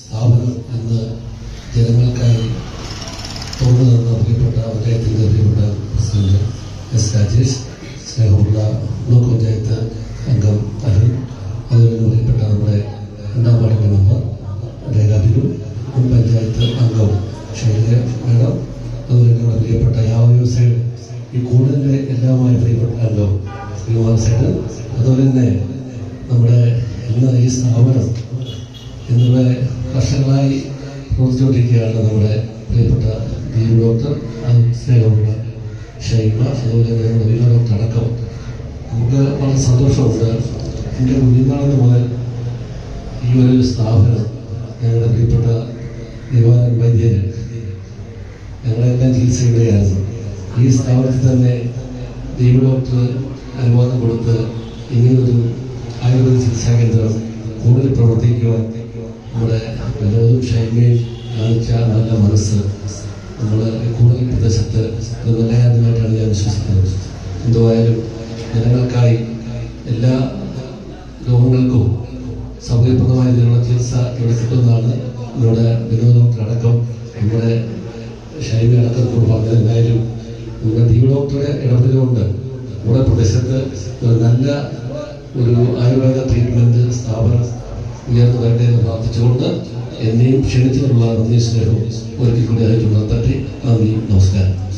സ്ഥാപനം ഇന്ന് ജനങ്ങൾക്കായി തുറന്നു തന്ന പ്രിയപ്പെട്ട പഞ്ചായത്തിൻ്റെ പ്രിയപ്പെട്ട പ്രസിഡന്റ് എസ് രാജേഷ്, സ്നേഹമുള്ള ബ്ലോക്ക് പഞ്ചായത്ത് അംഗം അരുൺ, അതുപോലെ പ്രിയപ്പെട്ട നമ്മുടെ 2ാം വാർഡിൻ്റെ മെമ്പർ രേഖാബിനു, മുൻ പഞ്ചായത്ത് അംഗം ശൈല മേഡം, അതുപോലെ നമ്മുടെ പ്രിയപ്പെട്ട യാവ്യവസായ ഈ കൂടുതലിൻ്റെ എല്ലാമായ പ്രിയപ്പെട്ട അംഗം ശ്രീകുമാർ സേട്ടൻ, അതുപോലെ തന്നെ നമ്മുടെ ഇന്ന് ഈ സ്ഥാപനം എന്നിവ വർഷങ്ങളായി പ്രവർത്തിച്ചുകൊണ്ടിരിക്കുകയാണ് നമ്മുടെ പ്രിയപ്പെട്ട ദീപ് ഡോക്ടർ, സ്നേഹമുള്ള ഷൈമ, അതുപോലെ തന്നെ നമ്മുടെ ദീപ ഡോക്ടർ അടക്കം. നമുക്ക് വളരെ സന്തോഷമുണ്ട്. എൻ്റെ കുഞ്ഞുനാളിന് മുതൽ ഈ ഒരു സ്ഥാപനം ഞങ്ങളുടെ പ്രിയപ്പെട്ട ദിവാരൻ വൈദ്യര് ഞങ്ങളെല്ലാം ചികിത്സയുടെയായിരുന്നു. ഈ സ്ഥാപനത്തിൽ തന്നെ ദീപ ഡോക്ടർ അനുവാദം കൊടുത്ത് ഇങ്ങനൊരു ആയുർവേദ ചികിത്സാ കേന്ദ്രം കൂടുതൽ പ്രവർത്തിക്കുവാൻ നമ്മുടെ വിനോദും ഷൈമയും കാണിച്ച നല്ല മനസ്സ് നമ്മൾ കൂടുതൽ പ്രദേശത്ത് അത് നല്ല കാര്യമായിട്ടാണ് ഞാൻ വിശ്വസിക്കുന്നത്. എന്തുവായാലും ജനങ്ങൾക്കായി എല്ലാ രോഗങ്ങൾക്കും സൗകര്യപ്രദമായ ഇതിനുള്ള ചികിത്സ ഇവിടെ കിട്ടുന്നതാണ്. നമ്മുടെ വിനോദ അടക്കം നമ്മുടെ ഷൈമ അടക്കത്തോട് പറഞ്ഞത്. എന്തായാലും നമ്മുടെ ദീപ് ഡോക്ടറെ ഇടപെടലുകൊണ്ട് നമ്മുടെ പ്രദേശത്ത് ഒരു നല്ല ഒരു ആയുർവേദ ട്രീറ്റ്മെൻറ്റ് സ്ഥാപനം ഉയർന്നു വരട്ടെ എന്ന് പ്രാർത്ഥിച്ചുകൊണ്ട് എന്നെയും ക്ഷണിച്ചതിനുള്ള നന്ദി സ്നേഹവും ഒരിക്കൽ കൂടി ആയിട്ടുള്ള നന്ദി. നമസ്കാരം.